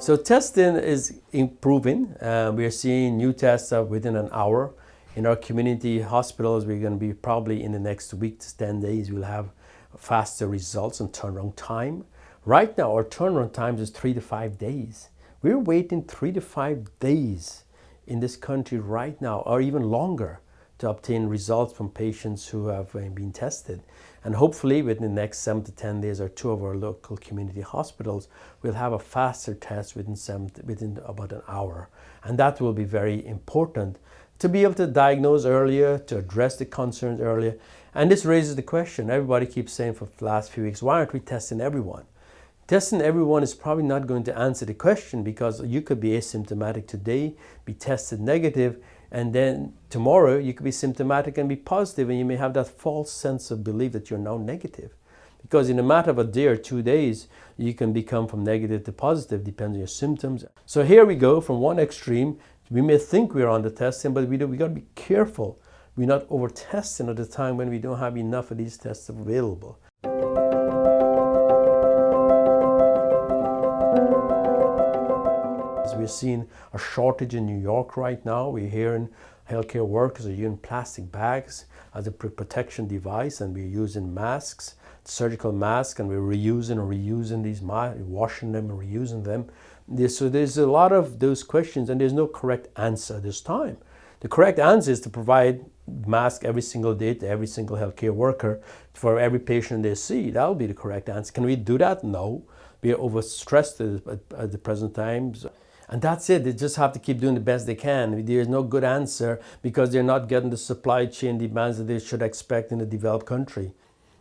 So testing is improving. We are seeing new tests within an hour. In our community hospitals, we're going to be probably in the next week to 10 days, we'll have faster results and turnaround time. Right now, our turnaround time is 3 to 5 days. We're waiting 3 to 5 days in this country right now, or even longer, to obtain results from patients who have been tested. And hopefully within the next 7 to 10 days, or 2 of our local community hospitals will have a faster test within about an hour. And that will be very important to be able to diagnose earlier, to address the concerns earlier. And this raises the question, everybody keeps saying for the last few weeks, why aren't we testing everyone? Testing everyone is probably not going to answer the question, because you could be asymptomatic today, be tested negative, and then tomorrow you could be symptomatic and be positive, and you may have that false sense of belief that you're now negative. Because in a matter of a day or 2 days, you can become from negative to positive, depending on your symptoms. So here we go from one extreme. We may think we're on the testing, but we got to be careful. We're not over testing at the time when we don't have enough of these tests available. We're seeing a shortage in New York right now. We're hearing healthcare workers are using plastic bags as a protection device, and we're using masks, surgical masks, and we're reusing and reusing these masks, washing them and reusing them. So there's a lot of those questions, and there's no correct answer this time. The correct answer is to provide masks every single day to every single healthcare worker for every patient they see. That'll be the correct answer. Can we do that? No. We are overstressed at the present times. And that's it. They just have to keep doing the best they can. There is no good answer, because they're not getting the supply chain demands that they should expect in a developed country.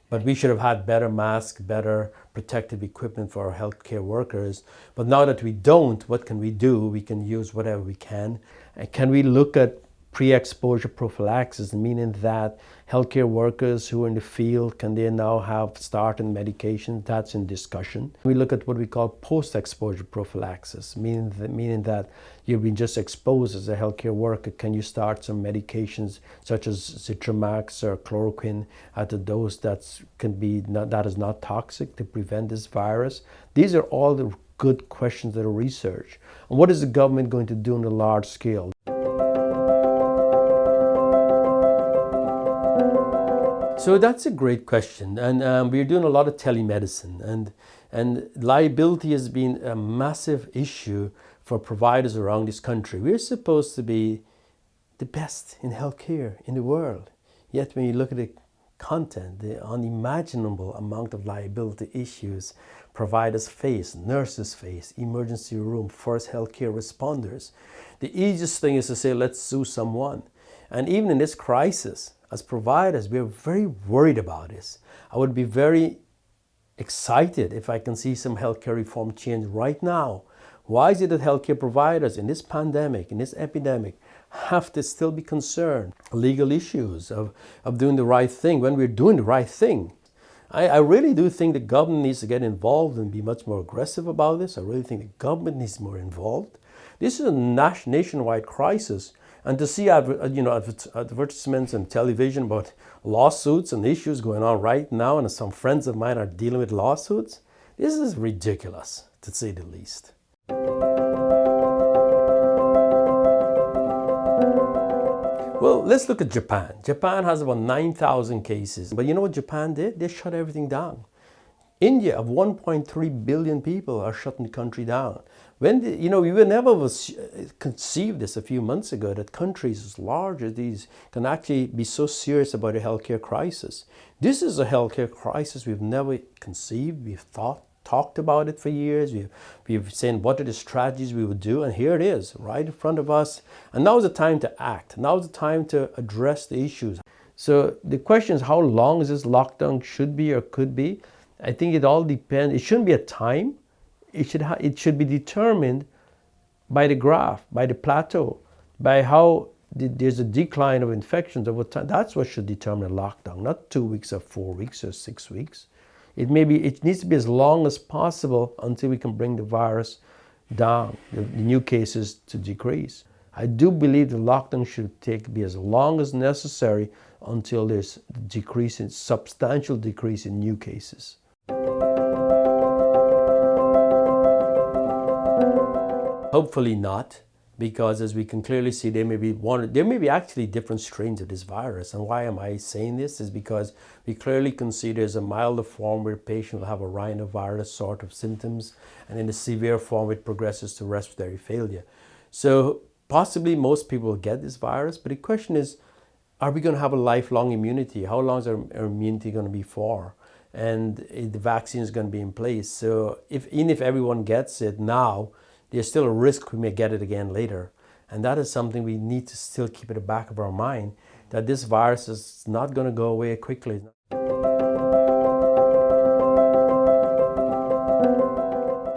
But we should have had better masks, better protective equipment for our healthcare workers. But now that we don't, what can we do? We can use whatever we can. And can we look at pre-exposure prophylaxis, meaning that healthcare workers who are in the field, can they now have started medication? That's in discussion. We look at what we call post-exposure prophylaxis, meaning that you've been just exposed as a healthcare worker. Can you start some medications such as Zithromax or chloroquine at a dose that is not toxic to prevent this virus? These are all the good questions that are researched. And what is the government going to do on a large scale? So that's a great question, and we're doing a lot of telemedicine, and liability has been a massive issue for providers around this country. We're supposed to be the best in healthcare in the world, yet when you look at the content, the unimaginable amount of liability issues providers face, nurses face, emergency room, first healthcare responders. The easiest thing is to say, let's sue someone. And even in this crisis, as providers, we're very worried about this. I would be very excited if I can see some healthcare reform change right now. Why is it that healthcare providers in this pandemic, in this epidemic, have to still be concerned? Legal issues of doing the right thing when we're doing the right thing. I really do think the government needs to get involved and be much more aggressive about this. I really think the government needs more involved. This is a nationwide crisis. And to see advertisements on television about lawsuits and issues going on right now, and some friends of mine are dealing with lawsuits, this is ridiculous, to say the least. Well, let's look at Japan. Japan has about 9,000 cases. But you know what Japan did? They shut everything down. India, of 1.3 billion people, are shutting the country down. We would never conceive this a few months ago, that countries as large as these can actually be so serious about a healthcare crisis. This is a healthcare crisis we've never conceived. We've talked about it for years. We've said what are the strategies we would do, and here it is, right in front of us. And now is the time to act. Now is the time to address the issues. So the question is, how long is this lockdown should be or could be? I think it all depends. It shouldn't be a time. It should be determined by the graph, by the plateau, by how there's a decline of infections over time. That's what should determine a lockdown, not 2 weeks or 4 weeks or 6 weeks. It needs to be as long as possible until we can bring the virus down, the new cases to decrease. I do believe the lockdown should be as long as necessary until there's substantial decrease in new cases. Hopefully not, because as we can clearly see, there may be actually different strains of this virus. And why am I saying this? Is because we clearly can see there's a milder form where a patient will have a rhinovirus sort of symptoms, and in the severe form it progresses to respiratory failure. So possibly most people will get this virus, but the question is, are we going to have a lifelong immunity? How long is our immunity going to be for? And the vaccine is going to be in place. So even if everyone gets it now, there's still a risk we may get it again later. And that is something we need to still keep at the back of our mind, that this virus is not going to go away quickly.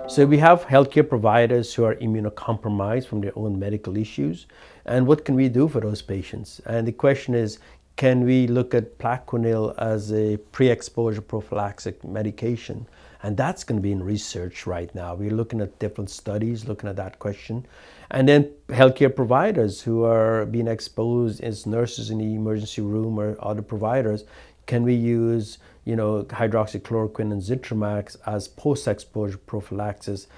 So we have healthcare providers who are immunocompromised from their own medical issues. And what can we do for those patients? And the question is, can we look at Plaquenil as a pre-exposure prophylactic medication? And that's going to be in research right now. We're looking at different studies, looking at that question. And then healthcare providers who are being exposed as nurses in the emergency room or other providers, can we use, hydroxychloroquine and Zithromax as post-exposure prophylaxis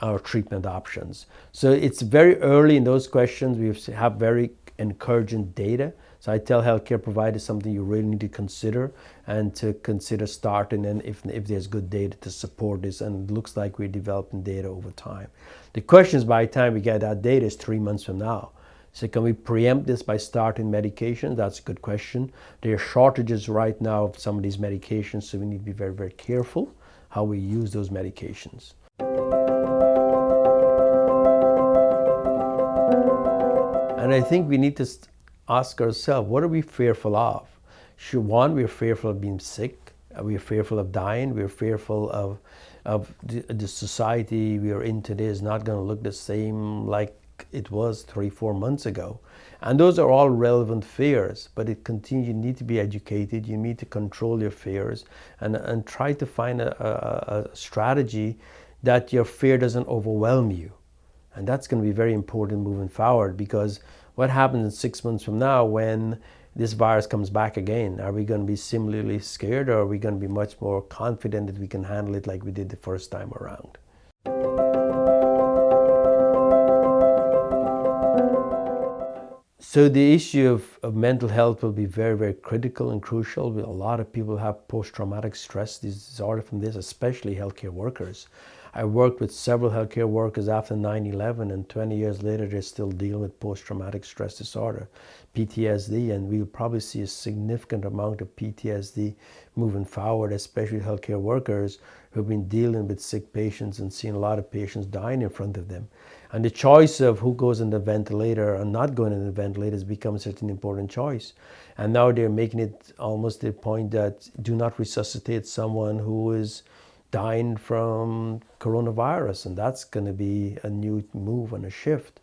or treatment options? So it's very early in those questions. We have very encouraging data. So I tell healthcare providers something you really need to consider, and to consider starting, and if there's good data to support this, and it looks like we're developing data over time. The question is, by the time we get that data is 3 months from now. So can we preempt this by starting medication? That's a good question. There are shortages right now of some of these medications, so we need to be very, very careful how we use those medications. And I think we need to ask ourselves, what are we fearful of? We're fearful of being sick. We're fearful of dying. We're fearful of the society we are in today is not going to look the same like it was 3-4 months ago. And those are all relevant fears, but you need to be educated. You need to control your fears and try to find a strategy that your fear doesn't overwhelm you. And that's going to be very important moving forward, because what happens in 6 months from now when this virus comes back again? Are we going to be similarly scared, or are we going to be much more confident that we can handle it like we did the first time around? So the issue of mental health will be very, very critical and crucial. A lot of people have post-traumatic stress disorder from this, especially healthcare workers. I worked with several healthcare workers after 9/11, and 20 years later they're still dealing with post-traumatic stress disorder, PTSD, and we'll probably see a significant amount of PTSD moving forward, especially healthcare workers who've been dealing with sick patients and seeing a lot of patients dying in front of them. And the choice of who goes in the ventilator and not going in the ventilator has become such an important choice. And now they're making it almost the point that do not resuscitate someone who is dying from coronavirus, and that's going to be a new move and a shift.